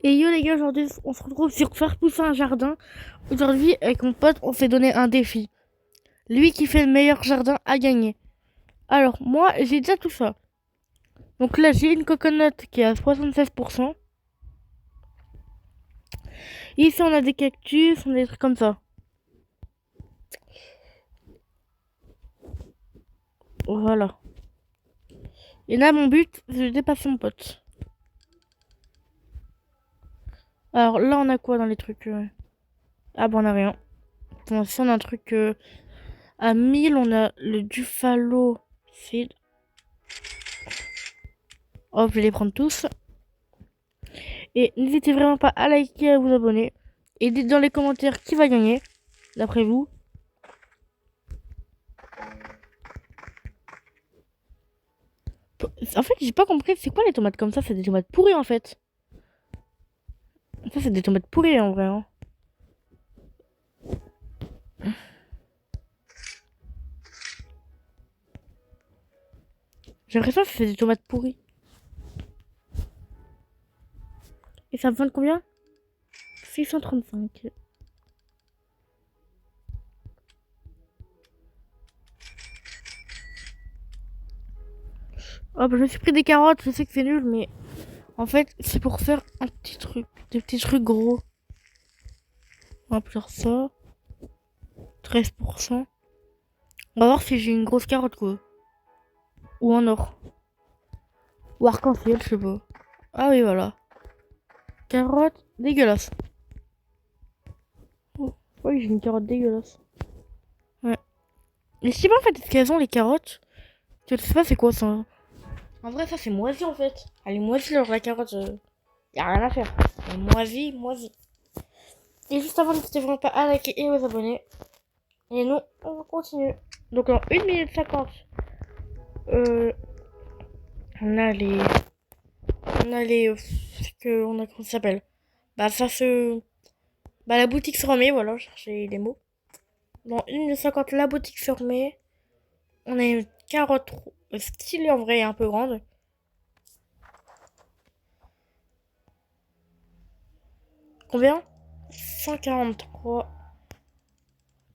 Et yo les gars, aujourd'hui on se retrouve sur faire pousser un jardin. Aujourd'hui avec mon pote on s'est donné un défi. Lui qui fait le meilleur jardin a gagné. Alors moi j'ai déjà tout ça. Donc là j'ai une coconut qui est à 76%. Et ici on a des cactus, on a des trucs comme ça. Voilà. Et là mon but c'est de dépasser mon pote. Alors là on a quoi dans les trucs Ah bon on a rien. Bon si on a un truc à 1000 on a le Buffalo Seed. Hop je vais les prendre tous. Et n'hésitez vraiment pas à liker et à vous abonner. Et dites dans les commentaires qui va gagner, d'après vous. En fait, j'ai pas compris, c'est quoi les tomates comme ça? C'est des tomates pourries en fait. Ça, c'est des tomates pourries en vrai. Hein. J'ai l'impression que c'est des tomates pourries. Et ça me vend combien? 635. Hop, je me suis pris des carottes, je sais que c'est nul, mais en fait, c'est pour faire un petit truc. Des petits trucs gros. On va faire ça. 13%. On va voir si j'ai une grosse carotte quoi. Ou en or. Ou arc-en-ciel, je sais pas. Ah oui, voilà. Carotte dégueulasse. Oh, oui, j'ai une carotte dégueulasse. Ouais. Mais je sais pas en fait, est-ce qu'elles ont les carottes? Je sais pas c'est quoi ça. En vrai, ça c'est moisi en fait. Elle est moisie alors la carotte. Y a rien à faire. Elle est moisie, moisie. Et juste avant, n'hésitez vraiment pas à liker et à vous abonner. Et nous, on continue. Donc en 1 minute 50, euh, on a les. On a les. On a comment ça s'appelle? Bah ça se. Bah la boutique se remet, voilà, je cherchais les mots. Dans 1 minute 50, la boutique se remet. On a une carotte stylée en vrai, un peu grande. Combien? 143.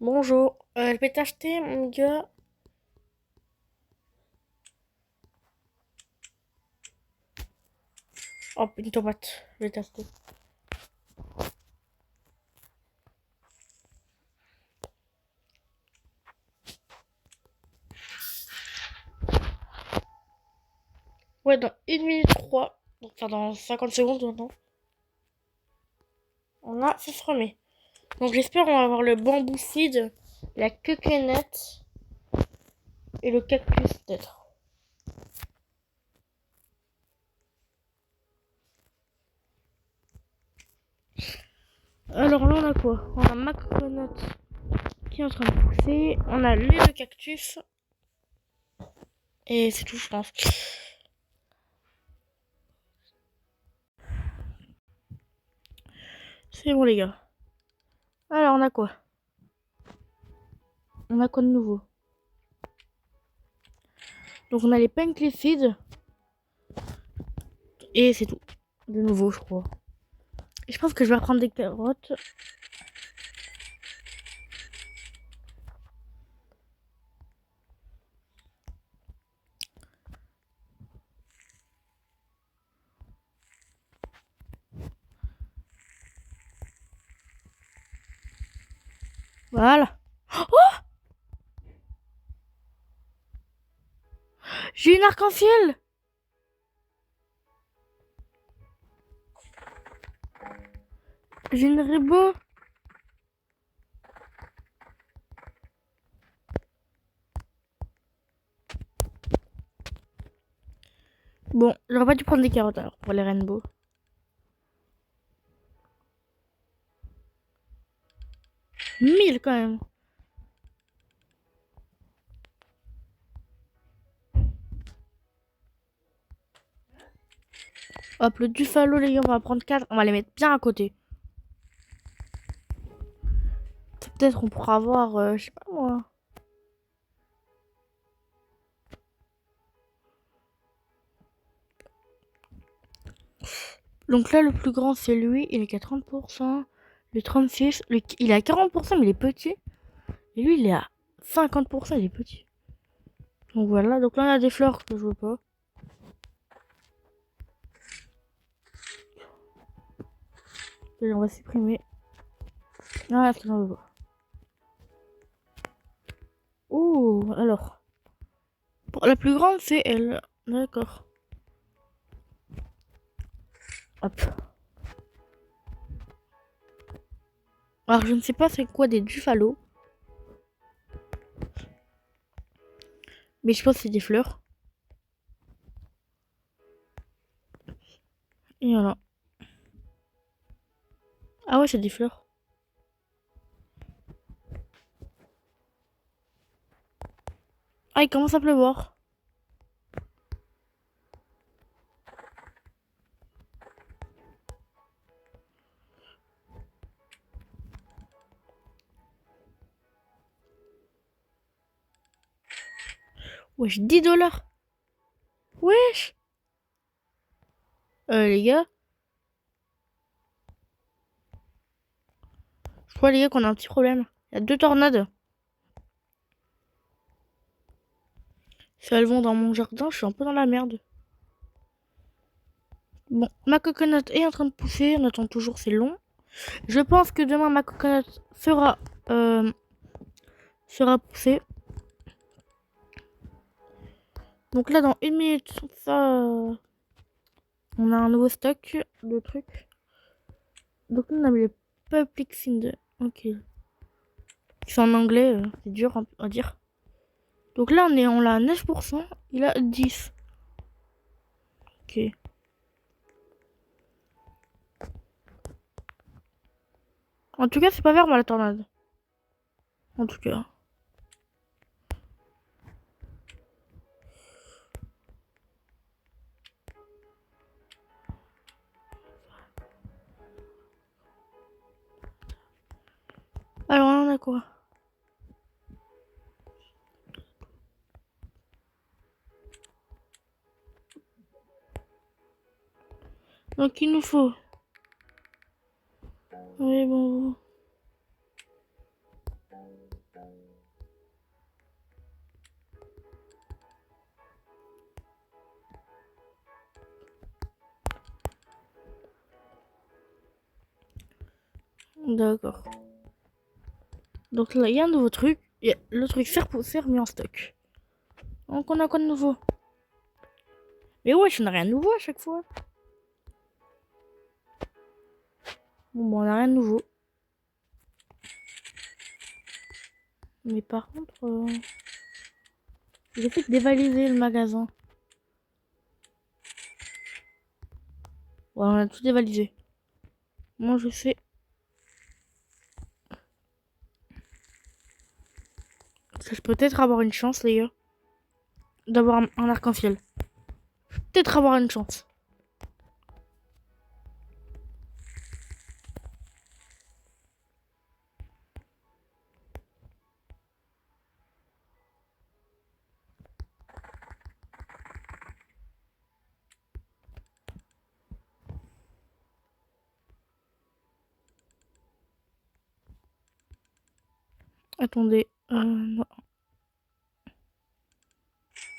Bonjour. Je vais t'acheter, mon gars. Hop, une tomate. Je vais t'acheter. Ouais, dans 1 minute 3. Donc, enfin, dans 50 secondes maintenant. On a, ça se remet. Donc, j'espère on va avoir le bambou seed, la coconut et le cactus peut-être. Alors là, on a quoi? On a ma coconut qui est en train de pousser. On a le cactus. Et c'est tout, je pense. C'est bon, les gars. Alors, on a quoi? On a quoi de nouveau? Donc, on a les pink seeds. Et c'est tout. De nouveau, je crois. Et je pense que je vais reprendre des carottes. Voilà. Oh, j'ai une arc-en-ciel. J'ai une rainbow. Bon, j'aurais pas dû prendre des carottes alors pour les rainbows. Mille quand même. Hop, le Buffalo, les gars, on va prendre 4. On va les mettre bien à côté. Peut-être on pourra avoir, je sais pas moi. Donc là, le plus grand, c'est lui. Il est qu'à 30%. Le 36, il est à 40%, mais il est petit. Et lui, il est à 50%, il est petit. Donc voilà. Donc là, on a des fleurs que je veux pas. Et on va supprimer. Ah, ça, j'en veux pas. Oh, alors. Pour la plus grande, c'est elle. D'accord. Hop. Alors, je ne sais pas c'est quoi des Dufalo. Mais je pense que c'est des fleurs. Et voilà. Ah ouais, c'est des fleurs. Ah, il commence à pleuvoir. Wesh, 10 $. Wesh. Les gars. Je crois, les gars, qu'on a un petit problème. Il y a 2 tornades. Si elles vont dans mon jardin, je suis un peu dans la merde. Bon, ma coconut est en train de pousser. On attend toujours, c'est long. Je pense que demain, ma coconut euh, sera poussée. Donc là, dans 1 minute, ça, on a un nouveau stock de trucs. Donc là, on a mis le Public Cinder. Ok. C'est en anglais, c'est dur à dire. Donc là, on l'a à 9%. Il a 10. Ok. En tout cas, c'est pas vert, moi, la tornade. En tout cas. Alors, on a quoi? Donc, il nous faut. Oui, bon. D'accord. Donc là, il y a un nouveau truc. Le truc serre mis en stock. Donc, on a quoi de nouveau? Mais ouais, on a rien de nouveau à chaque fois. Bon, on a rien de nouveau. Mais par contre, j'ai fait dévaliser le magasin. Ouais, on a tout dévalisé. Moi, je sais. Que je peux peut-être avoir une chance, les gars. D'avoir un arc-en-ciel. Peut-être avoir une chance. Attendez. Non.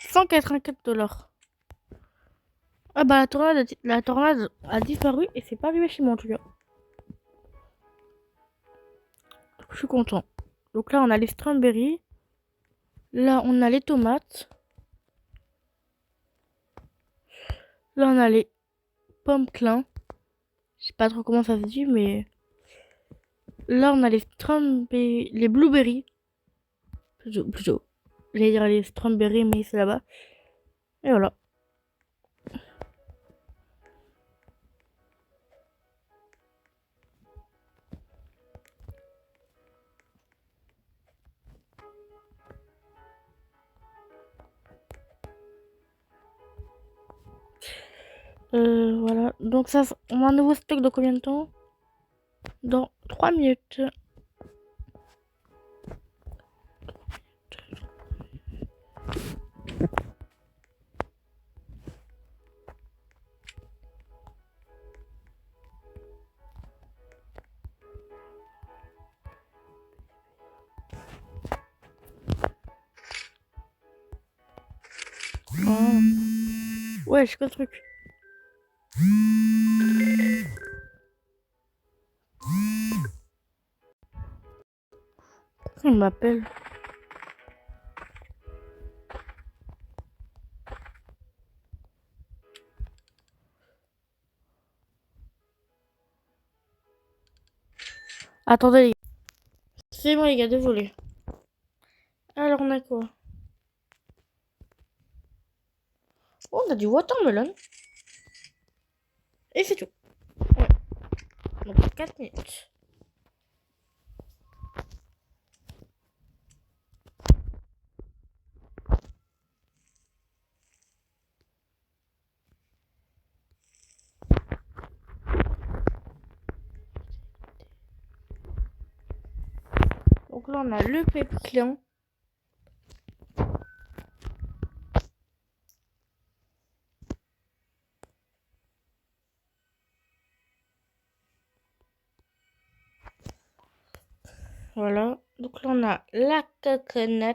184 $. Ah bah la tornade a disparu et c'est pas arrivé chez moi en tout cas. Donc, je suis content. Donc là on a les strawberries. Là on a les tomates. Là on a les pommes clin. Je sais pas trop comment ça se dit mais... Là on a les strawberries... Les blueberries. Plutôt. J'allais dire les strawberries mais c'est là-bas. Et voilà. Voilà. Donc ça, on a un nouveau stock dans combien de temps? Dans 3 minutes. Ouais, je quoi le truc. Pourquoi il m'appelle? Attendez les gars. C'est bon les gars, désolé. Alors on a quoi? Oh, on a du watermelon. Et c'est tout. Ouais. Donc 4 minutes. Donc là on a le pépiton. Voilà. Donc là on a la coconut.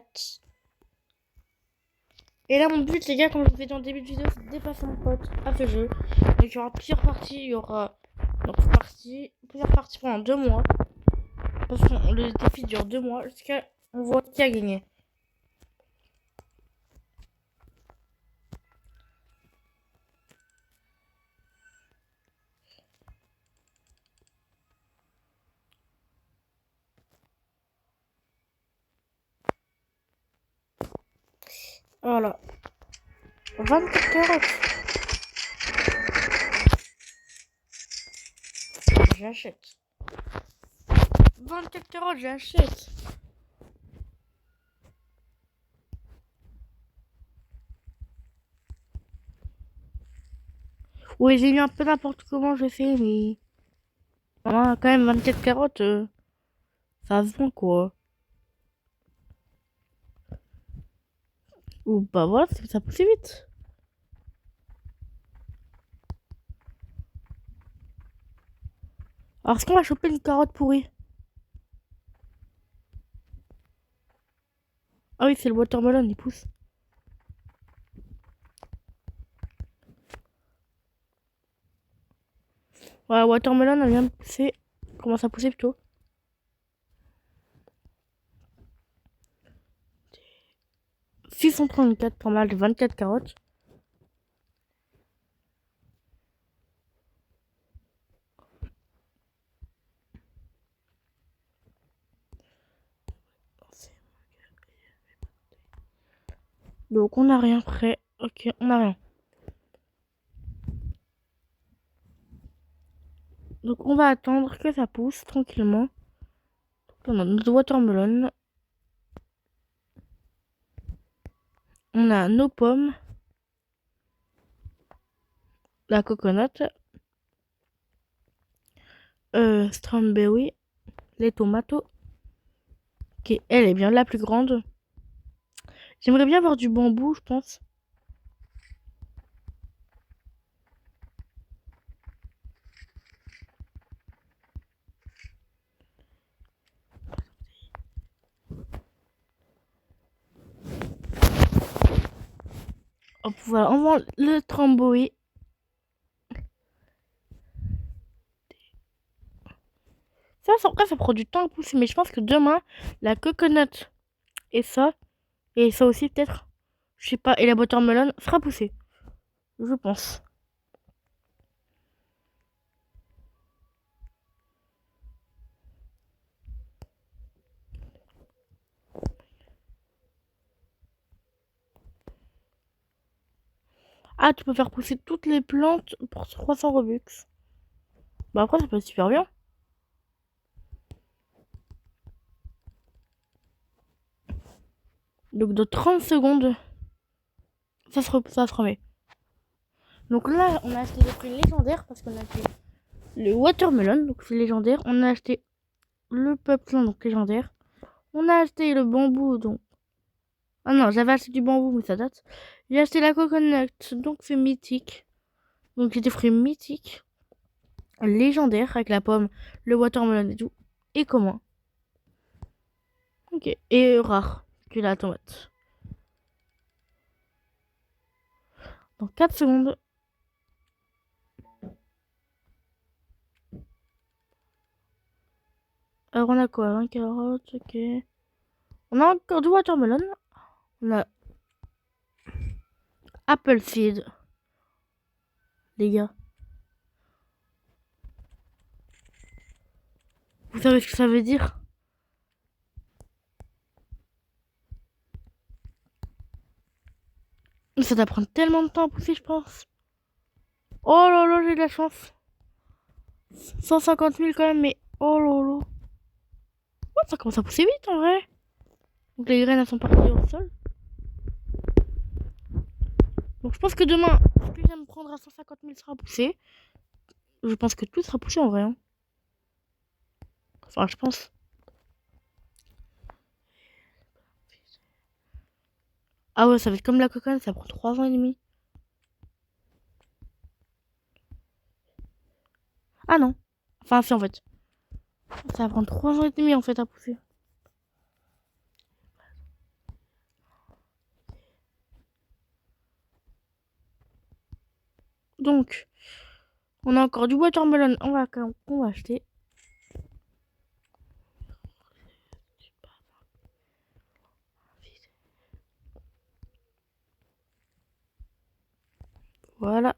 Et là, mon but, les gars, comme je vous l'ai dit en début de vidéo, c'est de dépasser mon pote à ce jeu. Donc, il y aura plusieurs parties. Il y aura donc, plusieurs parties pendant 2 mois. Parce que le défi dure 2 mois jusqu'à on voit qui a gagné. Voilà. 24 carottes. J'achète. 24 carottes, j'achète. Oui, j'ai mis un peu n'importe comment, je sais, mais... Ah, quand même, 24 carottes, ça se vend, quoi. Ou bah voilà, ça pousse vite. Alors, est-ce qu'on va choper une carotte pourrie? Ah oui, c'est le watermelon, il pousse. Ouais, watermelon, elle vient de pousser. Commence à pousser plutôt. 634 pas mal, 24 carottes. Donc on n'a rien prêt. Ok, on n'a rien. Donc on va attendre que ça pousse tranquillement. On a notre watermelon. On a nos pommes. La coconut. Strawberry. Les tomates. Ok, elle est bien la plus grande. J'aimerais bien avoir du bambou, je pense. Hop, voilà, on vend le tramboï. Ça, après, ça prend du temps à pousser, mais je pense que demain, la coconut et ça aussi peut-être, je sais pas, et la watermelon sera poussée. Je pense. Ah, tu peux faire pousser toutes les plantes pour 300 Robux. Bah après, ça peut être super bien. Donc de 30 secondes, ça se remet. Donc là, on a acheté des fruits légendaires parce qu'on a acheté le watermelon, donc c'est légendaire. On a acheté le peuplin, donc légendaire. On a acheté le bambou, donc... Ah non, j'avais acheté du bambou, mais ça date. J'ai acheté la coconut, donc c'est mythique. Donc j'ai des fruits mythiques, légendaires, avec la pomme, le watermelon et tout. Et commun. Ok. Et rare, que la tomate. Dans 4 secondes. Alors on a quoi? 20 carottes, ok. On a encore du watermelon. On a apple seed. Les gars. Vous savez ce que ça veut dire? Ça doit prendre tellement de temps à pousser, je pense. Oh là là, j'ai de la chance. 150 000 quand même, mais oh là là. Ouais, ça commence à pousser vite en vrai. Donc les graines elles sont parties au sol. Donc je pense que demain, ce que je viens de prendre à 150 000 sera poussé. Je pense que tout sera poussé en vrai. Hein. Enfin, je pense. Ah ouais, ça va être comme la coconne, ça prend 3 ans et demi. Ah non. Enfin, si en fait. Ça va prendre 3 ans et demi en fait à pousser. Donc, on a encore du watermelon. On va acheter. Voilà.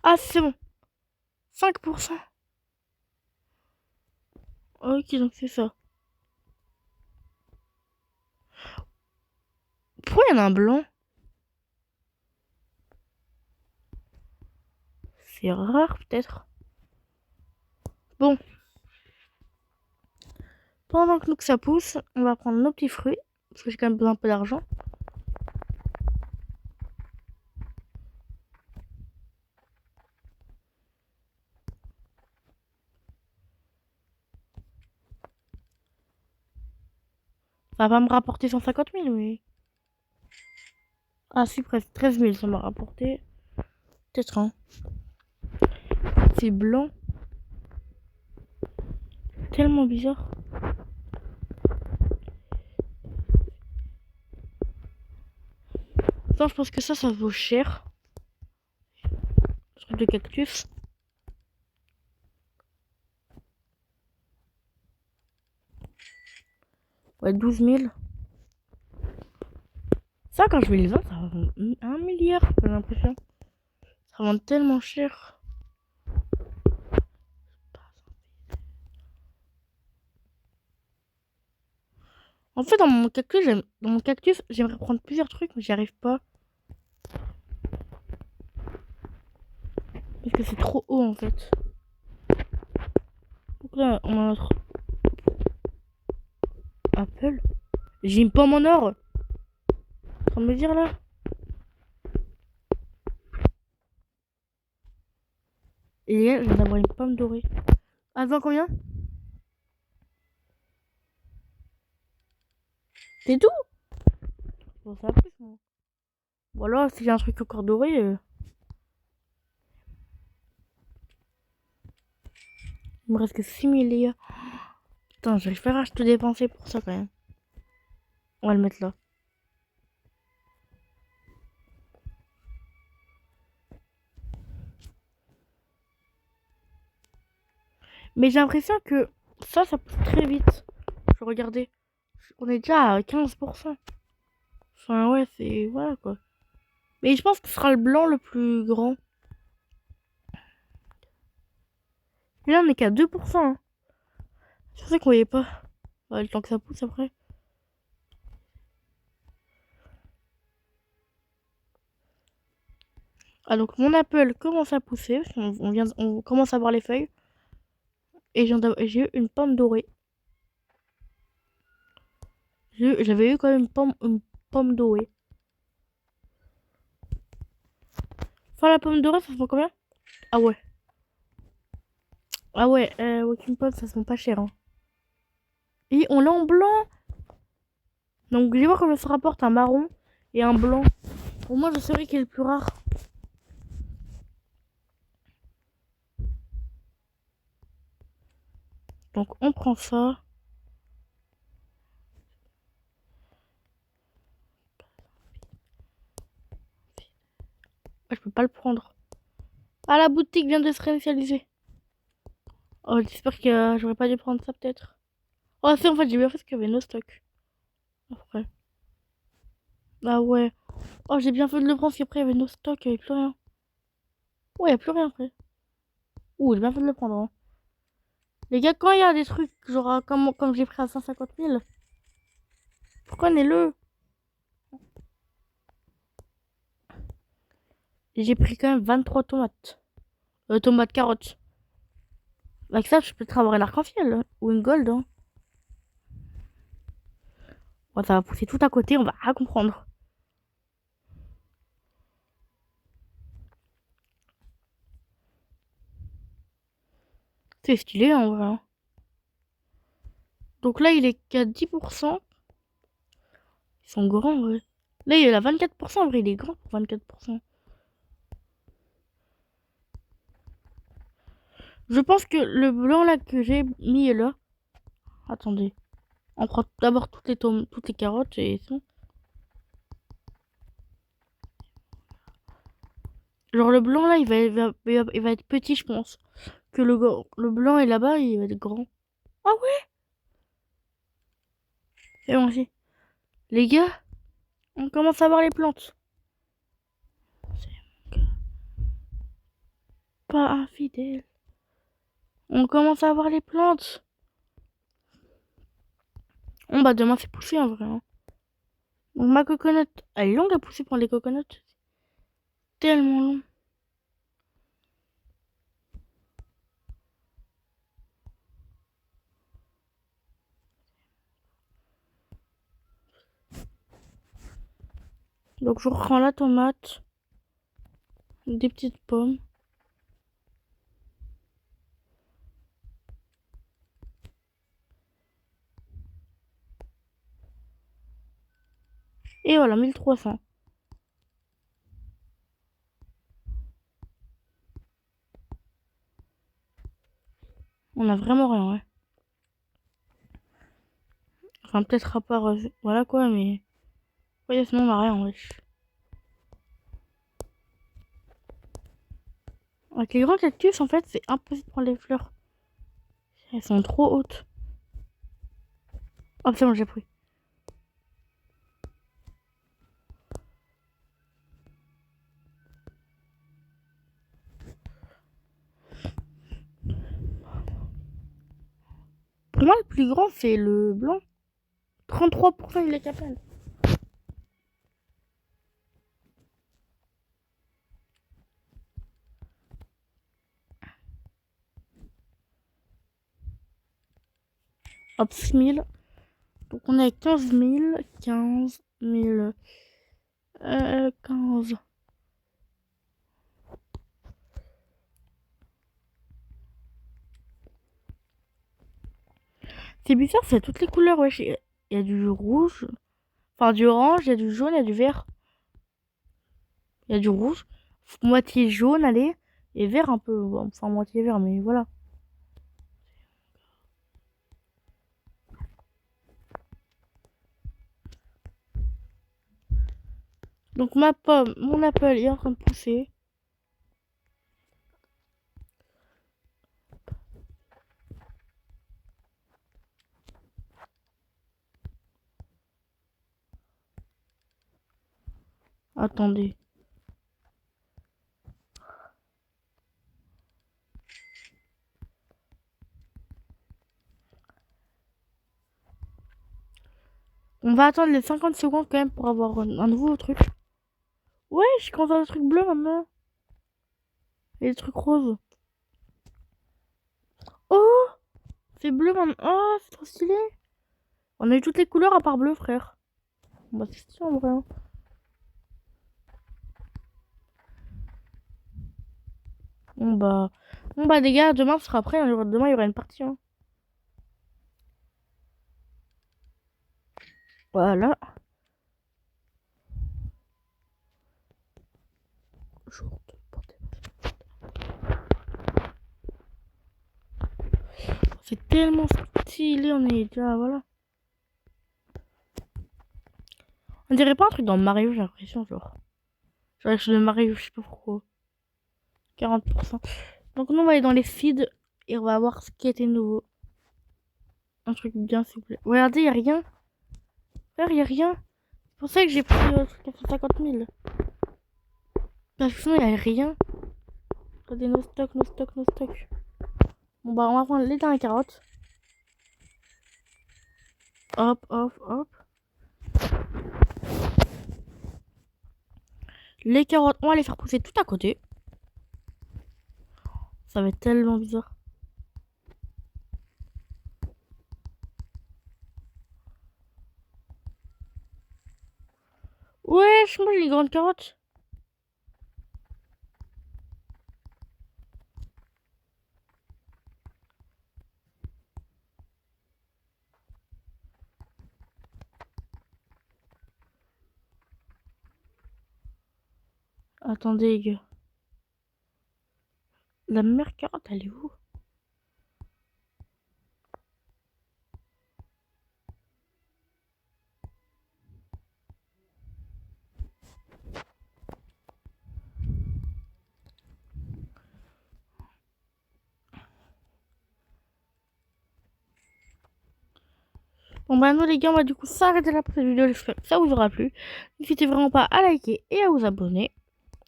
Ah, c'est bon. 5%. Ok, donc c'est ça. Pourquoi il y en a un blanc? C'est rare peut-être. Bon. Pendant que nous que ça pousse, on va prendre nos petits fruits. Parce que j'ai quand même besoin un peu d'argent. Ça va pas me rapporter 150 000, mais... Ah si, presque 13 000, ça m'a rapporté. Peut-être, hein. C'est blanc. Tellement bizarre. Attends, je pense que ça vaut cher. Le truc de cactus. Ouais, 12 000. Ça, quand je vais les vendre, ça va vendre 1 milliard, j'ai l'impression. Ça va vendre tellement cher. En fait, dans mon cactus, j'aimerais prendre plusieurs trucs, mais j'y arrive pas. Parce que c'est trop haut, en fait. Donc là, on a notre Apple. J'ai une pomme en or. Ça me dire là. Et là, je viens d'avoir une pomme dorée. Avant combien? C'est tout? Bon, ça va plus, moi. Voilà, si j'ai un truc encore doré. Il me reste que 6 000 les gars. Putain, j'arrive pas à tout dépenser pour ça quand même. On va le mettre là. Mais j'ai l'impression que ça pousse très vite. Je regardais. On est déjà à 15%. Enfin, ouais, c'est. Voilà quoi. Mais je pense que ce sera le blanc le plus grand. Et là, on est qu'à 2%. Hein. C'est pour ça qu'on voyait pas. Ouais, le temps que ça pousse après. Ah, donc mon apple commence à pousser. On commence à voir les feuilles. Et j'ai eu une pomme dorée. J'avais eu quand même une pomme dorée. Enfin, la pomme dorée, ça se vend combien? Ah ouais. Ah ouais, Walking Pod, ça se vend pas cher. Hein. Et on l'a en blanc. Donc, je vais voir combien ça rapporte un marron et un blanc. Pour moi, je saurais quel est le plus rare. Donc, on prend ça. Ah, je peux pas le prendre. Ah, la boutique vient de se réinitialiser. Oh, j'espère que j'aurais pas dû prendre ça peut-être. Oh, c'est en fait, j'ai bien fait ce qu'il y avait no stock. Après. Ah ouais. Oh, j'ai bien fait de le prendre parce qu'après il y avait no stock, il y avait plus rien. Ouais, il y a plus rien après. Ouh, j'ai bien fait de le prendre. Hein. Les gars, quand il y a des trucs, genre comme j'ai pris à 150 000, prenez-le. J'ai pris quand même 23 tomates. Tomates, carottes. Avec ça, je peux peut-être avoir un arc-en-ciel. Ou une gold. Hein. Bon, ça va pousser tout à côté, on va rien comprendre. C'est stylé en vrai. Hein. Donc là, il est qu'à 10%. Ils sont grands en vrai. Là, il est à 24%. En vrai, il est grand pour 24%. Je pense que le blanc là que j'ai mis là. Attendez. On prend d'abord toutes les carottes et ça. Genre le blanc là, il va être petit, je pense. Que le blanc est là-bas, il va être grand. Ah ouais, c'est bon aussi. Les gars, on commence à voir les plantes. Pas infidèle. On commence à voir les plantes. Bon bah demain c'est poussé en vrai. Hein. Donc ma coconut, elle est longue à pousser pour les coconuts. Tellement long. Donc je reprends la tomate, des petites pommes. Et voilà, 1300. On a vraiment rien, ouais. Enfin, peut-être à part... voilà quoi, mais... Ouais, sinon on a rien, wesh. Avec les grands cactus, en fait, c'est impossible de prendre les fleurs. Elles sont trop hautes. Oh, c'est bon, j'ai pris. Pour moi, le plus grand, c'est le blanc. 33% il est capable. Hop, 6000. Donc on est à 15 000. 15 000. 15. C'est bizarre, c'est toutes les couleurs, wesh. Il y a du rouge. Enfin, du orange, il y a du jaune, il y a du vert. Il y a du rouge. Moitié jaune, allez. Et vert un peu. Bon, enfin, moitié vert, mais voilà. Donc ma pomme, mon apple est en train de pousser. Attendez. On va attendre les 50 secondes quand même pour avoir un nouveau truc. Ouais, je suis content des trucs bleus maintenant. Et des trucs roses. Oh, c'est bleu maintenant. Oh, c'est trop stylé. On a eu toutes les couleurs à part bleu, frère. Bah, c'est stylé en vrai. Hein. Bon bah les gars, demain ce sera après. Hein. Demain il y aura une partie. Hein. Voilà. C'est tellement stylé, on est déjà, voilà. On dirait pas un truc dans Mario, j'ai l'impression, genre. Genre, je le marie, je sais pas pourquoi. 40%. Donc, nous, on va aller dans les feeds et on va voir ce qui était nouveau. Un truc bien, s'il vous plaît. Regardez, y a rien. Frère, y a rien. C'est pour ça que j'ai pris le truc à 150 000. Parce que sinon, y a rien. Regardez, nos stocks, nos stocks, nos stocks. Bon, bah, on va prendre les dernières carottes. Hop, hop, hop. Les carottes, on va les faire pousser tout à côté. Ça va être tellement bizarre. Ouais, je mange les grandes carottes. Attendez, les gars. La meilleure carotte, elle est où? Bon bah nous les gars, on va du coup s'arrêter là pour cette vidéo. J'espère que ça vous aura plu. N'hésitez vraiment pas à liker et à vous abonner.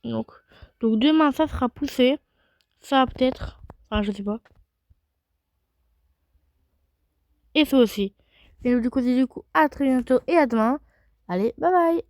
Donc, donc demain ça sera poussé. Ça peut-être. Enfin je sais pas. Et ça aussi. Et du coup à très bientôt et à demain. Allez, bye bye.